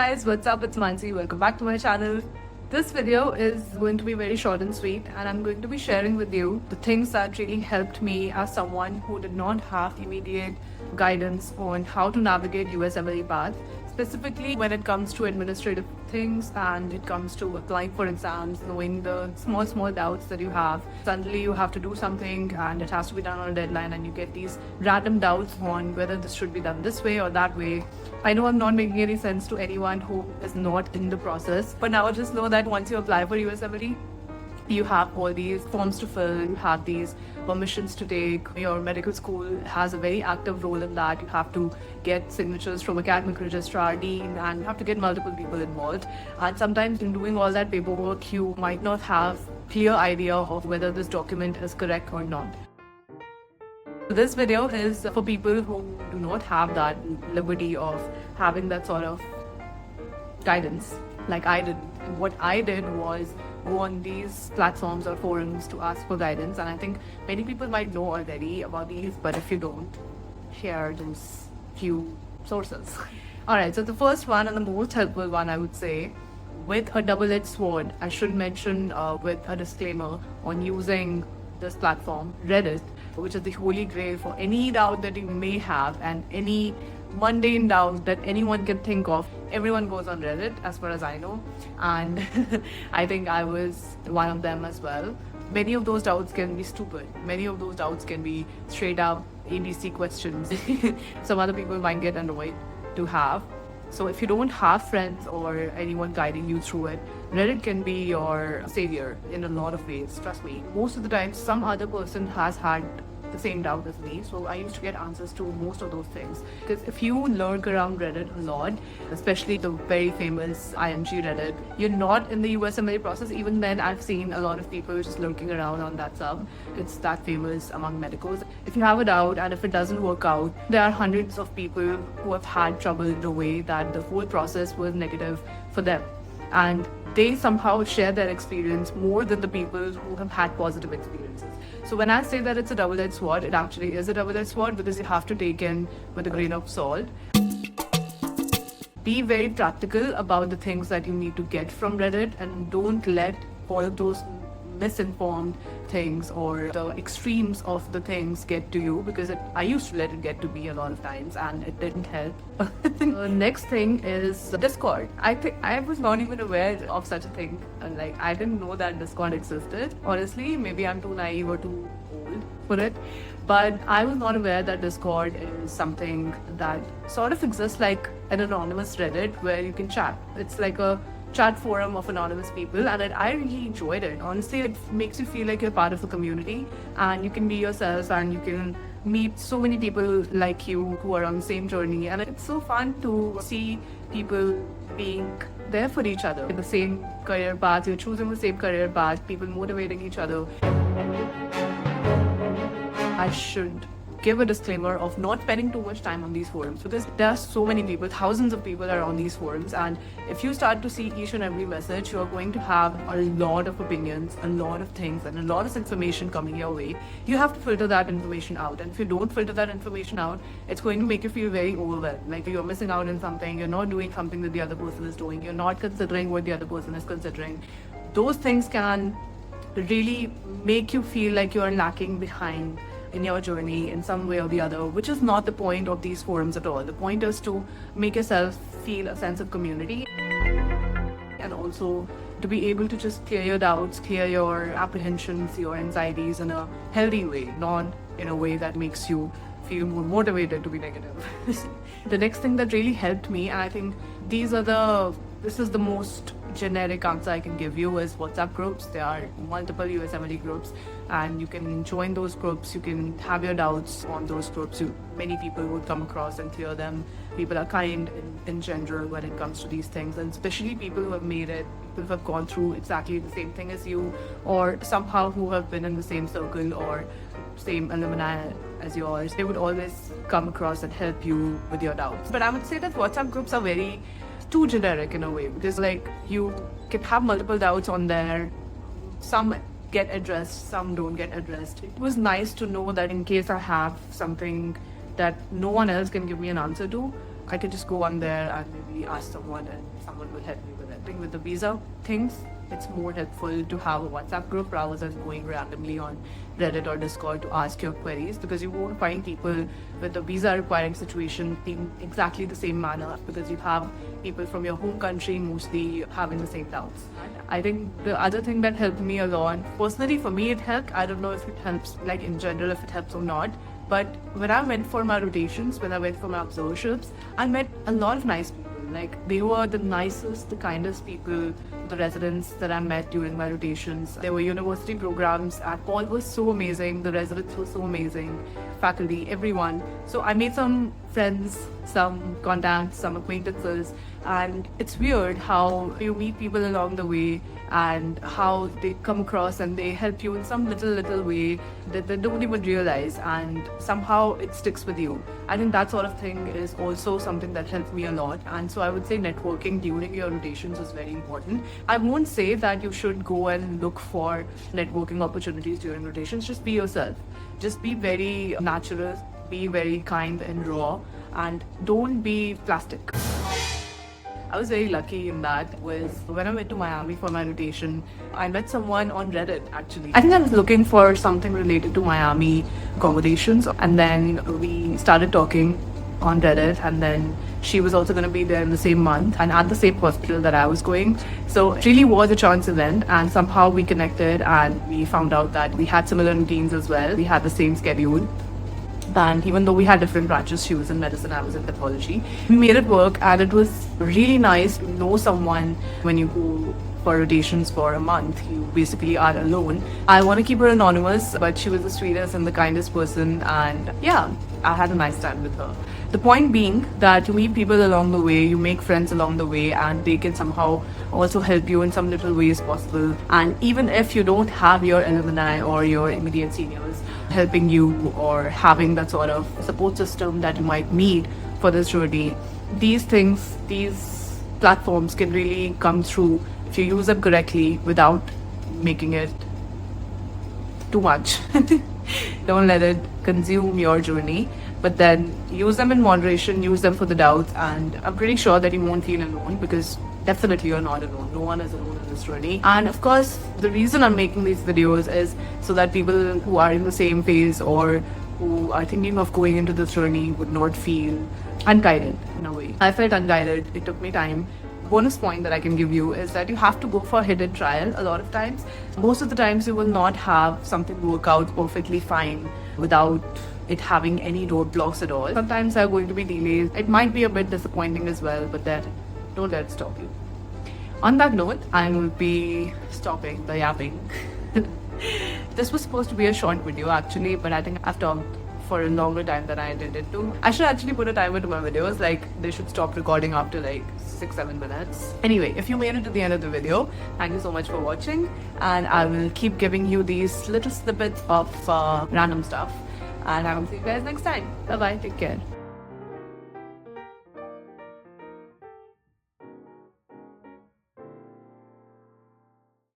guys, what's up? It's Mansi. Welcome back to my channel. This video is going to be very short and sweet, and I'm going to be sharing with you the things that really helped me as someone who did not have immediate guidance on how to navigate USMLE path, specifically when it comes to administrative things and it comes to applying for exams, knowing the small doubts that you have. Suddenly you have to do something and it has to be done on a deadline, and you get these random doubts on whether this should be done this way or that way. I know I'm not making any sense to anyone who is not in the process, but now just know that once you apply for USMLE, you have all these forms to fill, you have these permissions to take. Your medical school has a very active role in that. You have to get signatures from academic registrar, dean, and you have to get multiple people involved. And sometimes in doing all that paperwork, you might not have clear idea of whether this document is correct or not. This video is for people who do not have that liberty of having that sort of guidance like I did. What I did was go on these platforms or forums to ask for guidance, and I think many people might know already about these, but if you don't, share those few sources. Alright, so the first one and the most helpful one, I would say, with a double-edged sword, I should mention with a disclaimer on using this platform, Reddit, which is the holy grail for any doubt that you may have and any mundane doubt that anyone can think of. Everyone goes on Reddit, as far as I know, and I think I was one of them as well. Many of those doubts can be stupid. Many of those doubts can be straight up ABC questions. Some other people might get annoyed to have. So if you don't have friends or anyone guiding you through it, Reddit can be your savior in a lot of ways. Trust me. Most of the time, some other person has had the same doubt as me, so I used to get answers to most of those things. Because if you lurk around Reddit a lot, especially the very famous IMG Reddit, you're not in the USMLE process. Even then, I've seen a lot of people just lurking around on that sub. It's that famous among medicals. If you have a doubt and if it doesn't work out, there are hundreds of people who have had trouble in the way that the whole process was negative for them, and they somehow share their experience more than the people who have had positive experiences. So when I say that it's a double-edged sword, it actually is a double-edged sword, because you have to take in with a grain of salt. Be very practical about the things that you need to get from Reddit, and don't let all of those misinformed things or the extremes of the things get to you, because I used to let it get to me a lot of times and it didn't help. The next thing is Discord. I think I was not even aware of such a thing. Like, I didn't know that Discord existed. Honestly, maybe I'm too naive or too old for it, but I was not aware that Discord is something that sort of exists like an anonymous Reddit where you can chat. It's like a chat forum of anonymous people, and I really enjoyed it. Honestly, it makes you feel like you're part of a community and you can be yourself and you can meet so many people like you who are on the same journey, and it's so fun to see people being there for each other in the same career path. You're choosing the same career path, people motivating each other. I should give a disclaimer of not spending too much time on these forums, because there are so many people, thousands of people are on these forums, and if you start to see each and every message, you're going to have a lot of opinions, a lot of things, and a lot of information coming your way. You have to filter that information out, and if you don't filter that information out, it's going to make you feel very overwhelmed, like you're missing out on something, you're not doing something that the other person is doing, you're not considering what the other person is considering. Those things can really make you feel like you're lacking behind in your journey in some way or the other, which is not the point of these forums at all. The point is to make yourself feel a sense of community, and also to be able to just clear your doubts, clear your apprehensions, your anxieties in a healthy way, not in a way that makes you feel more motivated to be negative. The next thing that really helped me, and I think this is the most generic answer I can give you, is WhatsApp groups. There are multiple USMLE groups, and you can join those groups. You can have your doubts on those groups. Many people would come across and clear them. People are kind in general when it comes to these things, and especially people who have made it, people who have gone through exactly the same thing as you, or somehow who have been in the same circle or same alumni as yours. They would always come across and help you with your doubts. But I would say that WhatsApp groups are very too generic in a way, because like you can have multiple doubts on there. Some get addressed, some don't get addressed. It was nice to know that in case I have something that no one else can give me an answer to, I could just go on there and maybe ask someone and someone will help me with it. I think with the visa things, it's more helpful to have a WhatsApp group rather than going randomly on Reddit or Discord to ask your queries, because you won't find people with the visa requiring situation in exactly the same manner, because you have people from your home country mostly having the same doubts. I think the other thing that helped me a lot, personally for me it helped, I don't know if it helps like in general if it helps or not, but when I went for my rotations, when I went for my observerships, I met a lot of nice people. Like they were the nicest, the kindest people, the residents that I met during my rotations. There were university programs and Paul was so amazing, the residents were so amazing, faculty, everyone. So I made some friends, some contacts, some acquaintances, and it's weird how you meet people along the way and how they come across and they help you in some little way that they don't even realize, and somehow it sticks with you. I think that sort of thing is also something that helped me a lot, and so I would say networking during your rotations is very important. I won't say that you should go and look for networking opportunities during rotations. Just be yourself. Just be very natural, be very kind and raw, and don't be plastic. I was very lucky in that was when I went to Miami for my rotation, I met someone on Reddit actually. I think I was looking for something related to Miami accommodations, and then we started talking on Reddit, and then she was also going to be there in the same month and at the same hospital that I was going. So it really was a chance event, and somehow we connected and we found out that we had similar routines as well. We had the same schedule. And even though we had different branches, she was in medicine, I was in pathology, we made it work, and it was really nice to know someone. When you go for rotations for a month, you basically are alone. I want to keep her anonymous, but she was the sweetest and the kindest person, and yeah, I had a nice time with her. The point being that you meet people along the way, you make friends along the way, and they can somehow also help you in some little ways possible. And even if you don't have your alumni or your immediate seniors helping you or having that sort of support system that you might need for this journey, these things, these platforms can really come through if you use them correctly without making it too much. Don't let it consume your journey, but then use them in moderation, use them for the doubts, and I'm pretty sure that you won't feel alone, because definitely you're not alone. No one is alone in this journey. And of course, the reason I'm making these videos is so that people who are in the same phase or who are thinking of going into this journey would not feel unguided in a way. I felt unguided. It took me time. Bonus point that I can give you is that you have to go for hidden trial a lot of times. Most of the times you will not have something work out perfectly fine without it having any roadblocks at all. Sometimes there are going to be delays. It might be a bit disappointing as well, but then don't let it stop you. On that note, I will be stopping the yapping. This was supposed to be a short video actually, but I think I've talked for a longer time than I intended to. I should actually put a timer to my videos, like they should stop recording after like 6-7 minutes. Anyway, if you made it to the end of the video, thank you so much for watching, and I will keep giving you these little snippets of random stuff, and I will see you guys next time. Bye bye, take care.